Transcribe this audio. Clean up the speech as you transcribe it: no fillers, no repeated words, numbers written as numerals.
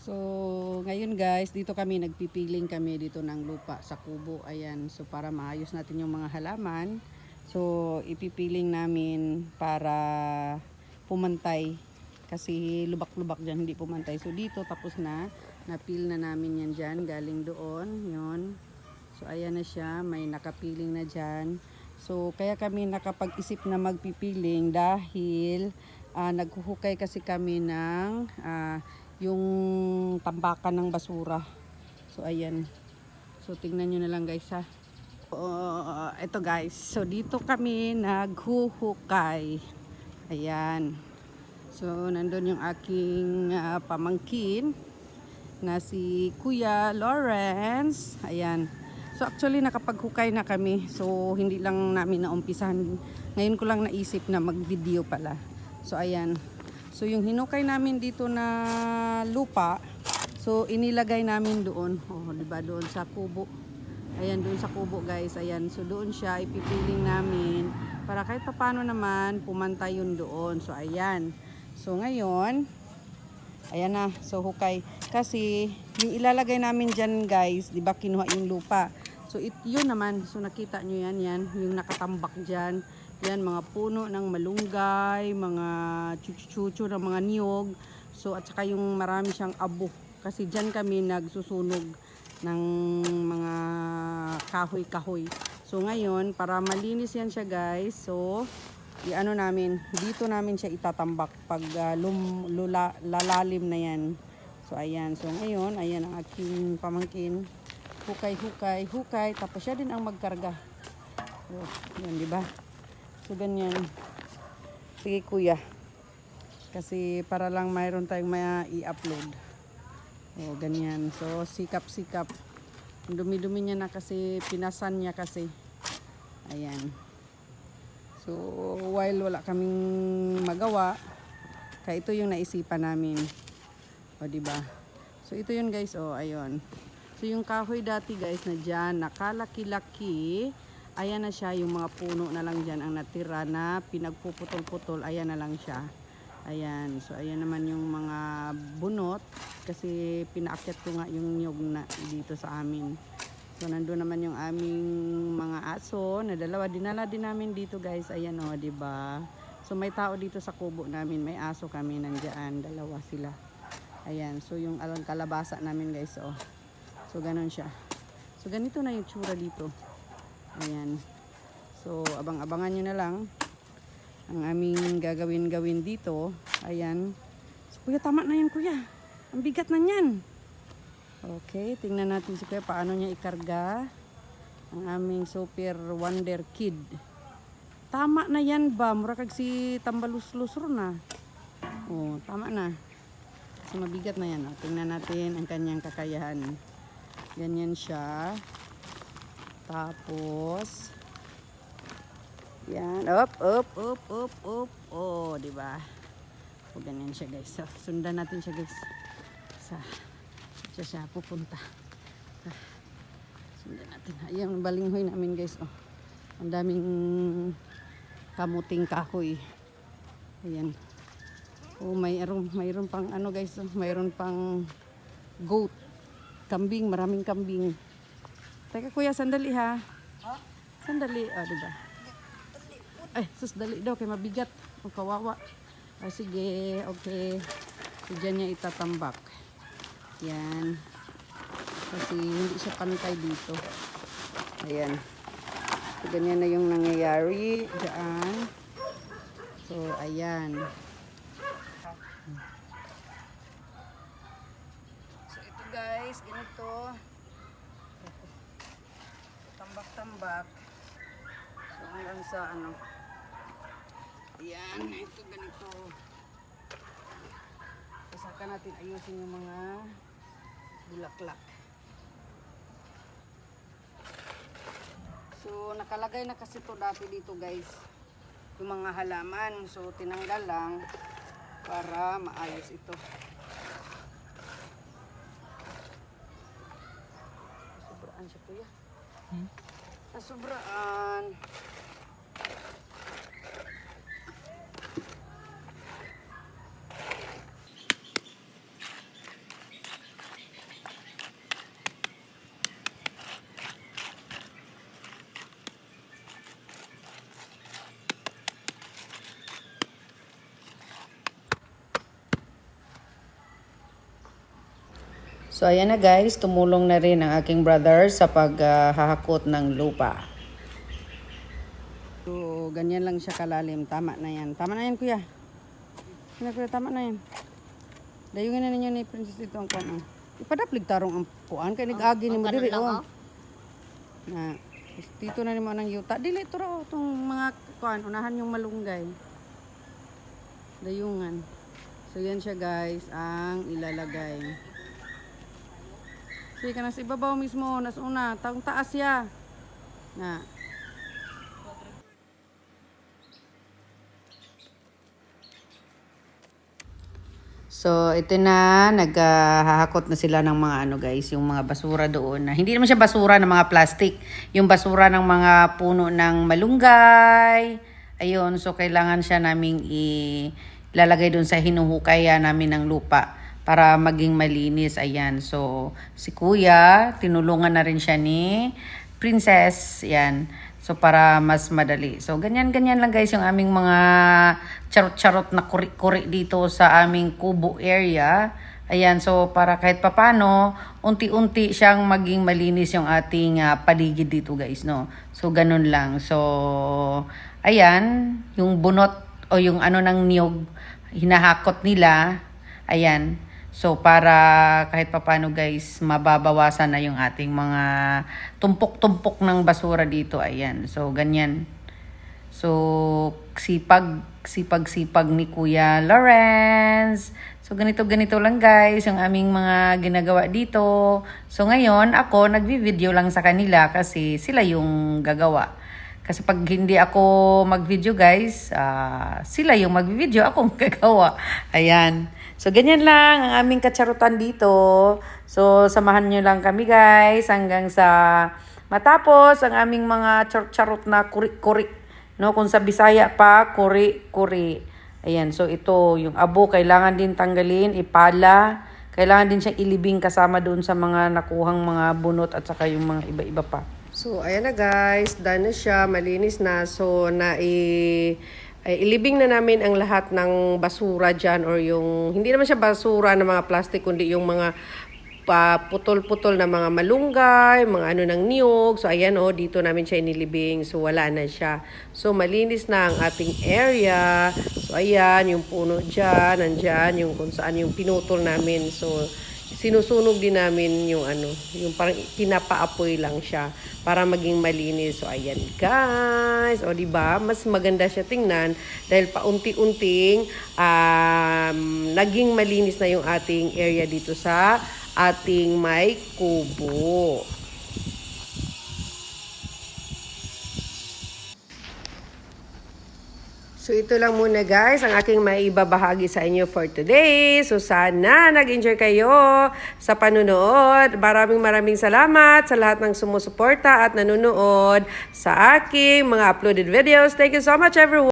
So, ngayon guys, dito kami nagpipiling kami dito ng lupa sa kubo. Ayan, so para maayos natin yung mga halaman. So, ipipiling namin para pumantay. Kasi lubak-lubak dyan, hindi pumantay. So, dito tapos na. Napil na namin yan dyan, galing doon. Yun. So, ayan na siya. May nakapiling na dyan. So, kaya kami nakapag-isip na magpipiling dahil naghuhukay kasi kami ng yung tambakan ng basura. So ayan. So tingnan nyo na lang guys ha. Ito guys. So dito kami naghuhukay. Ayan. So nandun yung aking pamangkin na si Kuya Lawrence. Ayan. So actually nakapaghukay na kami. So hindi lang namin naumpisahan. Ngayon ko lang naisip na mag-video pala. So ayan. So yung hinukay namin dito na lupa, so inilagay namin doon. Oh, 'di ba doon sa kubo. Ayan doon sa kubo, guys. Ayan. So doon siya ipipiling namin para kahit paano naman pumantay yun doon. So ayan. So ngayon, ayan na. So hukay. Kasi yung ilalagay namin diyan, guys, 'di ba kinuha yung lupa. So yun naman. So nakita nyo yan, yung nakatambak diyan. Yan, mga puno ng malunggay, mga chuchu ng mga niyog. So, at saka yung marami siyang abo. Kasi dyan kami nagsusunog ng mga kahoy-kahoy. So, ngayon, para malinis yan siya guys. So, iano namin, dito namin siya itatambak pag lalalim na yan. So, ayan. So, ngayon, ayan ang aking pamangkin. Hukay. Tapos siya din ang magkarga. So, yan, diba? So, ganyan. Sige, kuya. Kasi para lang mayroon tayong i-upload. O, ganyan. So, sikap-sikap. Dumi-dumi niya na kasi, pinasan niya kasi. Ayan. So, while wala kaming magawa, kaya ito yung naisipan namin. O, diba? So, ito yun guys. O, ayun. So, yung kahoy dati guys na dyan, nakalaki-laki. Ayan na siya, yung mga puno na lang dyan ang natira na pinagpuputol-putol. Ayan na lang siya. Ayan. So, ayan naman yung mga bunot. Kasi pinaakyat ko nga yung nyog na dito sa amin. So, nandun naman yung aming mga aso na dalawa. Dinala din namin dito guys. Ayan o, diba? So, may tao dito sa kubo namin. May aso kami nandiyan. Dalawa sila. Ayan. So, yung kalabasa namin guys. O. So, ganun siya. So, ganito na yung tsura dito. Ayan. So, abang-abangan nyo na lang ang aming gagawin dito. Ayan. So, kuya, tama na yan, kuya. Ang bigat na yan. Okay, tingnan natin si kuya paano niya ikarga ang aming super wonder kid. Tama na yan ba? Mura kag si tambalus-lusro na. Oh, tama na. So, mabigat na yan. Oh. Tingnan natin ang kanyang kakayahan. Ganyan siya. Tapos, yan, up. Oh, diba? O, ganyan siya, guys. So, sundan natin siya, guys. Siya pupunta. Sundan natin. Ayan, balinghoy namin, guys. Oh, ang daming kamuting kahoy. Ayan. Oh, mayroon pang ano, guys. Oh, mayroon pang goat. Kambing, maraming kambing. Teka kuya, sandali ha. Sandali, diba? Ay, sus, dali daw, kay mabigat. O, kawawa. Sige, okay. So, dyan niya itatambak. Yan. Kasi hindi siya pantay dito. Ayan. So, ganyan na yung nangyayari dyan. So, ayan. So, ito guys, ganito. Tambak. So, hanggang sa ano. Ayan, ito ganito. Saka natin ayusin yung mga bulaklak. So, nakalagay na kasi to dati dito guys. Yung mga halaman. So, tinanggal lang para maayos ito. Sobraan siya kuya. Sobraan. So ayan na guys, tumulong na rin ang aking brother sa paghahakot ng lupa. So ganyan lang siya kalalim. Tama na yan. Tama na yan kuya. Kuya, tama na yan. Dayungin na ninyo ni Princess dito ang kuan. Ipadaplig tarong ang kuan kay nag-agi ni mo diri oh. Na dito na nimo nang yuta. Dili to ra tong mga kuan, unahan yung malunggay. Dayungan. So yan siya guys ang ilalagay. Sige ka na sa ibabaw mismo, nas una, taong taas ya. Na. So, ito na, naghahakot na sila ng mga ano guys, yung mga basura doon. Hindi naman siya basura ng mga plastic. Yung basura ng mga puno ng malunggay. Ayun, so kailangan siya naming ilalagay doon sa hinuhukaya namin ng lupa para maging malinis. Ayan, so si kuya, tinulungan na rin siya ni Princess. Ayan. So, para mas madali. So, ganyan-ganyan lang guys yung aming mga charot-charot na kuri-kuri dito sa aming kubo area. Ayan, so para kahit papano, unti-unti siyang maging malinis yung ating paligid dito guys, no? So, ganun lang. So, ayan, yung bunot o yung ano ng niyog, hinahakot nila. Ayan. So, para kahit papano guys, mababawasan na yung ating mga tumpok-tumpok ng basura dito. Ayan. So, ganyan. So, sipag-sipag ni Kuya Lawrence. So, ganito-ganito lang guys, yung aming mga ginagawa dito. So, ngayon, ako nagvi-video lang sa kanila kasi sila yung gagawa. Kasi pag hindi ako mag-video guys, sila yung mag-video, akong gagawa. Ayan. So, ganyan lang ang aming katsarutan dito. So, samahan nyo lang kami guys hanggang sa matapos ang aming mga charot na kuri-kuri. No? Kung sa Bisaya pa, kuri-kuri. Ayan. So, ito, yung abo, kailangan din tanggalin, ipala. Kailangan din siyang ilibing kasama doon sa mga nakuhang mga bunot at saka yung mga iba-iba pa. So, ayan na guys. Done na siya. Malinis na. So, ilibing na namin ang lahat ng basura dyan or yung, hindi naman siya basura ng mga plastic, kundi yung mga putol-putol na mga malunggay, mga ano ng niyog. So, ayan dito namin siya inilibing. So, wala na siya. So, malinis na ang ating area. So, ayan, yung puno dyan, nandyan, yung kung saan yung pinutol namin. So, sinusunog din namin yung yung parang pinapaapoy lang siya para maging malinis. So, ayan guys. O, diba? Mas maganda siya tingnan dahil paunti-unting naging malinis na yung ating area dito sa ating may kubo. So, ito lang muna guys, ang aking maibabahagi sa inyo for today. So, sana nag-enjoy kayo sa panunood. Maraming salamat sa lahat ng sumusuporta at nanonood sa aking mga uploaded videos. Thank you so much everyone!